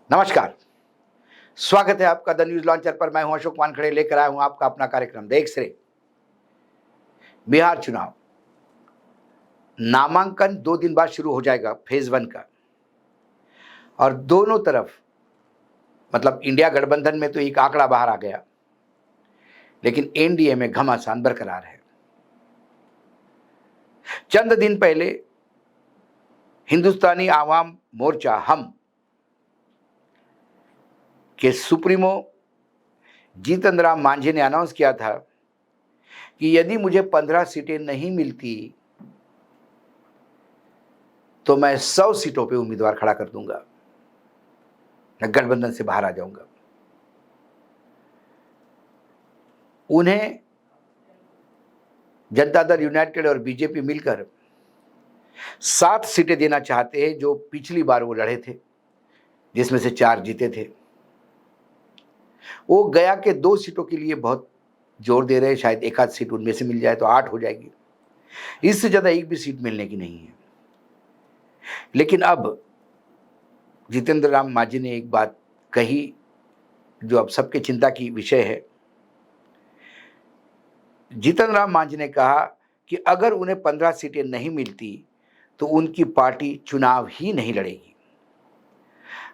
नमस्कार। स्वागत है आपका द न्यूज लॉन्चर पर। मैं हूं अशोक वानखड़े, लेकर आया हूं आपका अपना कार्यक्रम द एक्स रे। बिहार चुनाव नामांकन 2 दिन बाद शुरू हो जाएगा, फेज 1 का। और दोनों तरफ मतलब इंडिया गठबंधन में तो एक आंकड़ा बाहर आ गया, लेकिन एनडीए में घमासान बरकरार है। चंद दिन पहले हिंदुस्तानी आवाम मोर्चा हम के सुप्रीमो जीतन राम मांझी ने अनाउंस किया था कि यदि मुझे 15 सीटें नहीं मिलती तो मैं 100 सीटों पे उम्मीदवार खड़ा कर दूंगा, मैं गठबंधन से बाहर आ जाऊंगा। उन्हें जनता दल यूनाइटेड और बीजेपी मिलकर 7 सीटें देना चाहते हैं, जो पिछली बार वो लड़े थे, जिसमें से 4 जीते थे। वो गया के 2 सीटों के लिए बहुत जोर दे रहे हैं, शायद एक आध सीट उनमें से मिल जाए तो 8 हो जाएगी। इससे ज्यादा एक भी सीट मिलने की नहीं है। लेकिन अब जितेंद्र राम मांझी ने एक बात कही जो अब सबके चिंता की विषय है। जीतन राम मांझी ने कहा कि अगर उन्हें 15 सीटें नहीं मिलती तो उनकी पार्टी चुनाव ही नहीं लड़ेगी।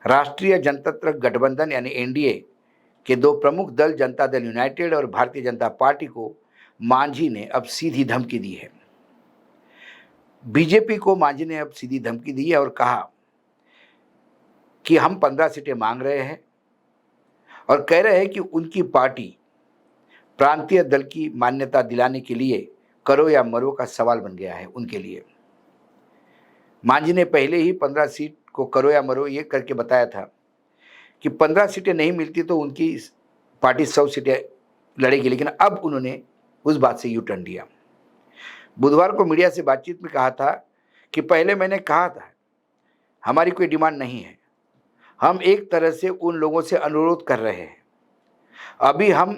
राष्ट्रीय जनतांत्रिक गठबंधन यानी एनडीए के 2 प्रमुख दल जनता दल यूनाइटेड और भारतीय जनता पार्टी को मांझी ने अब सीधी धमकी दी है। बीजेपी को मांझी ने अब सीधी धमकी दी है और कहा कि हम 15 सीटें मांग रहे हैं और कह रहे हैं कि उनकी पार्टी प्रांतीय दल की मान्यता दिलाने के लिए करो या मरो का सवाल बन गया है उनके लिए। मांझी ने पहले ही 15 सीट को करो या मरो ये करके बताया था कि 15 सीटें नहीं मिलती तो उनकी पार्टी 100 सीटें लड़ेगी, लेकिन अब उन्होंने उस बात से यू टर्न लिया। बुधवार को मीडिया से बातचीत में कहा था कि पहले मैंने कहा था हमारी कोई डिमांड नहीं है, हम एक तरह से उन लोगों से अनुरोध कर रहे हैं। अभी हम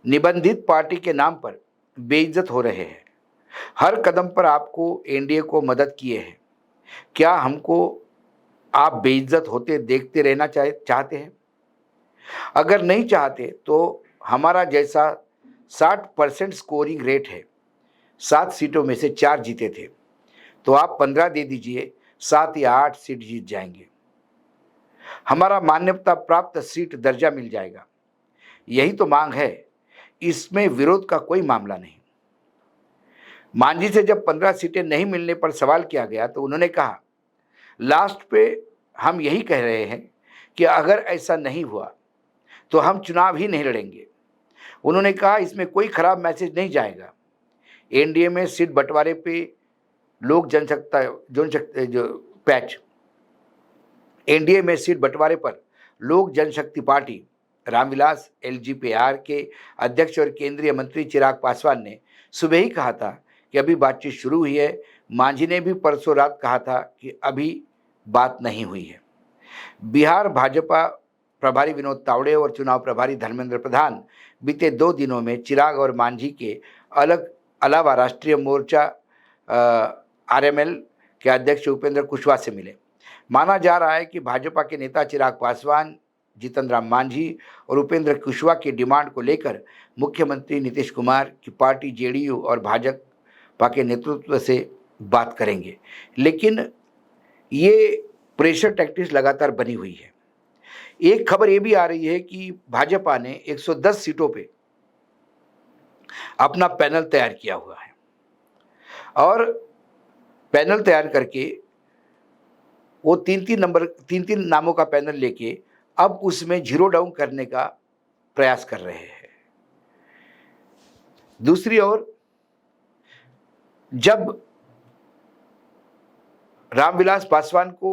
निबंधित पार्टी के नाम पर बेइज्जत हो रहे हैं। हर कदम पर आपको एनडीए को मदद किए हैं, क्या हमको आप बेइज्जत होते देखते रहना चाहते हैं? अगर नहीं चाहते तो हमारा जैसा 60% स्कोरिंग रेट है, 7 सीटों में से 4 जीते थे, तो आप 15 दे दीजिए, 7 या 8 सीट जीत जाएंगे। हमारा मान्यता प्राप्त सीट दर्जा मिल जाएगा। यही तो मांग है, इसमें विरोध का कोई मामला नहीं। मांझी से जब 15 सीटें नहीं मिलने पर सवाल किया गया तो उन्होंने कहा, लास्ट पे हम यही कह रहे हैं कि अगर ऐसा नहीं हुआ तो हम चुनाव ही नहीं लड़ेंगे। उन्होंने कहा इसमें कोई खराब मैसेज नहीं जाएगा। एनडीए में सीट बंटवारे पे लोक एनडीए में सीट बंटवारे पर लोक जनशक्ति पार्टी रामविलास एलजेपीआर के अध्यक्ष और केंद्रीय मंत्री चिराग पासवान ने सुबह ही कहा था कि अभी बातचीत शुरू हुई है। मांझी ने भी परसों रात कहा था कि अभी बात नहीं हुई है। बिहार भाजपा प्रभारी विनोद तावड़े और चुनाव प्रभारी धर्मेंद्र प्रधान बीते 2 दिनों में चिराग और मांझी के अलावा राष्ट्रीय मोर्चा आरएमएल के अध्यक्ष उपेंद्र कुशवाहा से मिले। माना जा रहा है कि भाजपा के नेता चिराग पासवान, जीतन राम मांझी और उपेंद्र कुशवाहा की डिमांड को लेकर मुख्यमंत्री नीतीश कुमार की पार्टी जेडीयू और भाजपा के नेतृत्व से बात करेंगे। लेकिन ये प्रेशर टैक्टिक्स लगातार बनी हुई है। एक खबर ये भी आ रही है कि भाजपा ने 110 सीटों पे अपना पैनल तैयार किया हुआ है और पैनल तैयार करके वो 3-3 नामों का पैनल लेके अब उसमें जीरो डाउन करने का प्रयास कर रहे हैं। दूसरी ओर जब रामविलास पासवान को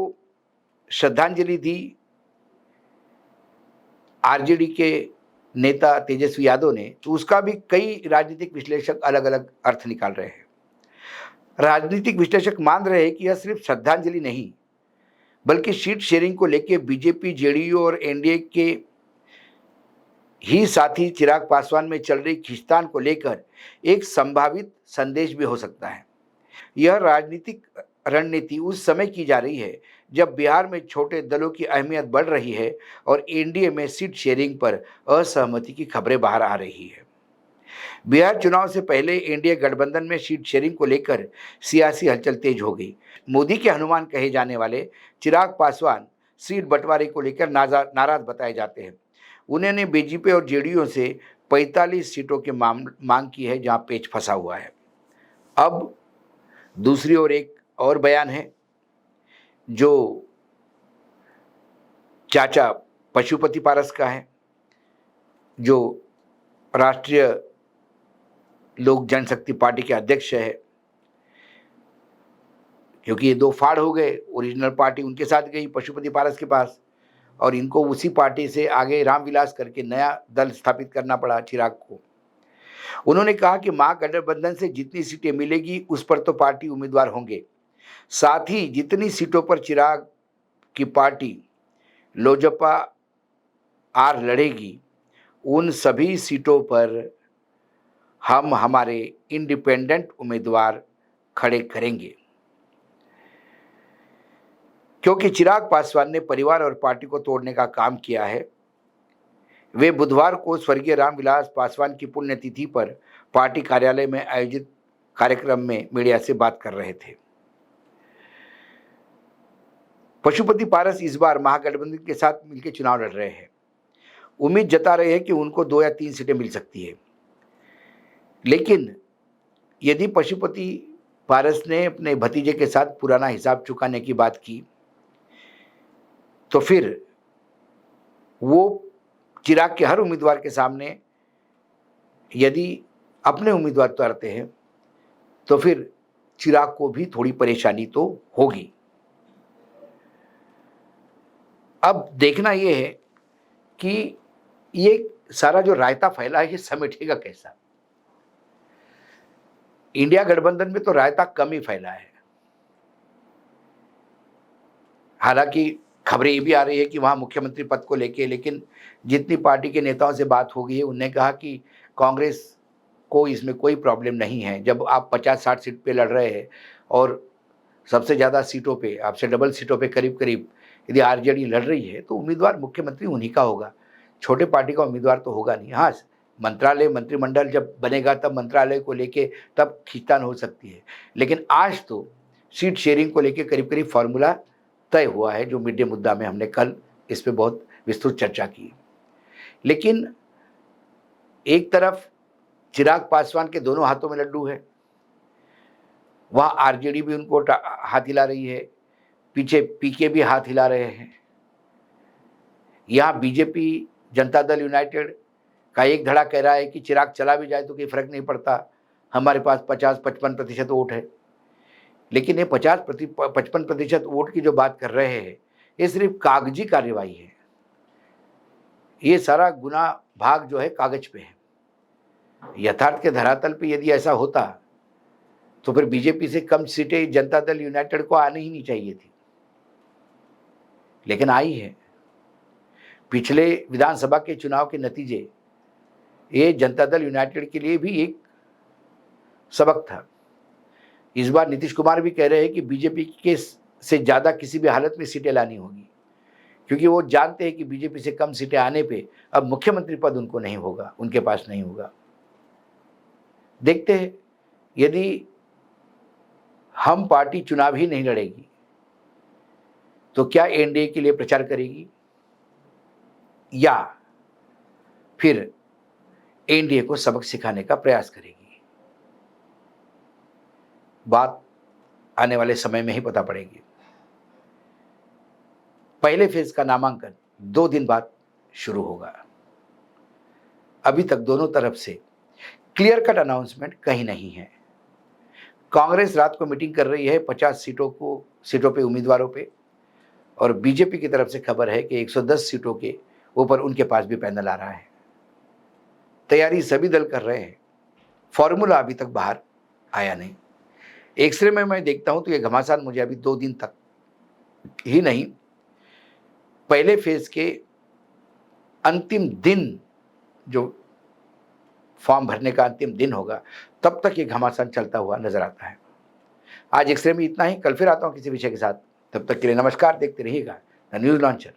श्रद्धांजलि दी आरजेडी के नेता तेजस्वी यादव ने, तो उसका भी कई राजनीतिक विश्लेषक अलग अलग अर्थ निकाल रहे हैं। राजनीतिक विश्लेषक मान रहे हैं कि यह सिर्फ श्रद्धांजलि नहीं बल्कि सीट शेयरिंग को लेकर बीजेपी, जेडीयू और एनडीए के ही साथी चिराग पासवान में चल रही खींचतान को लेकर एक संभावित संदेश भी हो सकता है। यह राजनीतिक रणनीति उस समय की जा रही है जब बिहार में छोटे दलों की अहमियत बढ़ रही है और एनडीए में सीट शेयरिंग पर असहमति की खबरें बाहर आ रही है। बिहार चुनाव से पहले एनडीए गठबंधन में सीट शेयरिंग को लेकर सियासी हलचल तेज हो गई। मोदी के हनुमान कहे जाने वाले चिराग पासवान सीट बंटवारे को लेकर नाराज बताए जाते हैं। उन्होंने बीजेपी और जेडीयू से 45 सीटों की मांग की है, जहां पेच फंसा हुआ है। अब दूसरी ओर एक और बयान है जो चाचा पशुपति पारस का है, जो राष्ट्रीय लोक जनशक्ति पार्टी के अध्यक्ष है। क्योंकि ये दो फाड़ हो गए, ओरिजिनल पार्टी उनके साथ गई पशुपति पारस के पास, और इनको उसी पार्टी से आगे रामविलास करके नया दल स्थापित करना पड़ा चिराग को। उन्होंने कहा कि महागठबंधन से जितनी सीटें मिलेगी उस पर तो पार्टी उम्मीदवार होंगे, साथ ही जितनी सीटों पर चिराग की पार्टी लोजपा आर लड़ेगी उन सभी सीटों पर हम हमारे इंडिपेंडेंट उम्मीदवार खड़े करेंगे। क्योंकि चिराग पासवान ने परिवार और पार्टी को तोड़ने का काम किया है, वे बुधवार को स्वर्गीय रामविलास पासवान की पुण्यतिथि पर पार्टी कार्यालय में आयोजित कार्यक्रम में मीडिया से बात कर रहे थे। पशुपति पारस इस बार महागठबंधन के साथ मिलकर चुनाव लड़ रहे हैं। उम्मीद जता रहे हैं कि उनको 2 या 3 सीटें मिल सकती है। लेकिन यदि पशुपति पारस ने अपने भतीजे के साथ पुराना हिसाब चुकाने की बात की तो फिर वो चिराग के हर उम्मीदवार के सामने यदि अपने उम्मीदवार उतारते हैं तो फिर चिराग को भी थोड़ी परेशानी तो होगी। अब देखना ये है कि ये सारा जो रायता फैला है ये समेटेगा कैसा। इंडिया गठबंधन में तो रायता कम ही फैला है। हालांकि खबरें ये भी आ रही है कि वहाँ मुख्यमंत्री पद को लेके, लेकिन जितनी पार्टी के नेताओं से बात हो गई है उन्होंने कहा कि कांग्रेस को इसमें कोई प्रॉब्लम नहीं है। जब आप 50-60 सीट पे लड़ रहे हैं और सबसे ज़्यादा सीटों पे, आपसे डबल सीटों पे करीब करीब यदि आरजेडी लड़ रही है तो उम्मीदवार मुख्यमंत्री उन्हीं का होगा, छोटे पार्टी का उम्मीदवार तो होगा नहीं। हाँ, मंत्रालय मंत्रिमंडल जब बनेगा तब मंत्रालय को लेके तब खींचतान हो सकती है, लेकिन आज तो सीट शेयरिंग को लेके करीब करीब फार्मूला तय हुआ है, जो मिड डे मुद्दा में हमने कल इस पे बहुत विस्तृत चर्चा की। लेकिन एक तरफ चिराग पासवान के दोनों हाथों में लड्डू है, वहाँ आरजेडी भी उनको हाथ हिला रही है, पीछे पीके भी हाथ हिला रहे हैं। यहाँ बीजेपी जनता दल यूनाइटेड का एक धड़ा कह रहा है कि चिराग चला भी जाए तो कोई फर्क नहीं पड़ता, हमारे पास 50-55% वोट है। लेकिन ये 50-55% वोट की जो बात कर रहे हैं ये सिर्फ कागजी कार्यवाही है। ये सारा गुना भाग जो है कागज पे है। यथार्थ के धरातल पे यदि ऐसा होता तो फिर बीजेपी से कम सीटें जनता दल यूनाइटेड को आनी ही नहीं चाहिए थी, लेकिन आई है। पिछले विधानसभा के चुनाव के नतीजे ये जनता दल यूनाइटेड के लिए भी एक सबक था। इस बार नीतीश कुमार भी कह रहे हैं कि बीजेपी के से ज़्यादा किसी भी हालत में सीटें लानी होगी, क्योंकि वो जानते हैं कि बीजेपी से कम सीटें आने पे अब मुख्यमंत्री पद उनको नहीं होगा, उनके पास नहीं होगा। देखते हैं यदि हम पार्टी चुनाव ही नहीं लड़ेगी तो क्या एनडीए के लिए प्रचार करेगी या फिर एनडीए को सबक सिखाने का प्रयास करेगी। बात आने वाले समय में ही पता पड़ेगी। पहले फेज का नामांकन 2 दिन बाद शुरू होगा। अभी तक दोनों तरफ से क्लियर कट अनाउंसमेंट कहीं नहीं है। कांग्रेस रात को मीटिंग कर रही है 50 सीटों पे उम्मीदवारों पे, और बीजेपी की तरफ से खबर है कि 110 सीटों के ऊपर उनके पास भी पैनल आ रहा है। तैयारी सभी दल कर रहे हैं, फॉर्मूला अभी तक बाहर आया नहीं। एक्सरे में मैं देखता हूं तो ये घमासान मुझे अभी 2 दिन तक ही नहीं, पहले फेज के अंतिम दिन जो फॉर्म भरने का अंतिम दिन होगा तब तक ये घमासान चलता हुआ नजर आता है। आज एक्सरे में इतना ही, कल फिर आता हूं किसी विषय के साथ। तब तक के लिए नमस्कार, देखते रहिएगा द न्यूज़ लॉन्चर।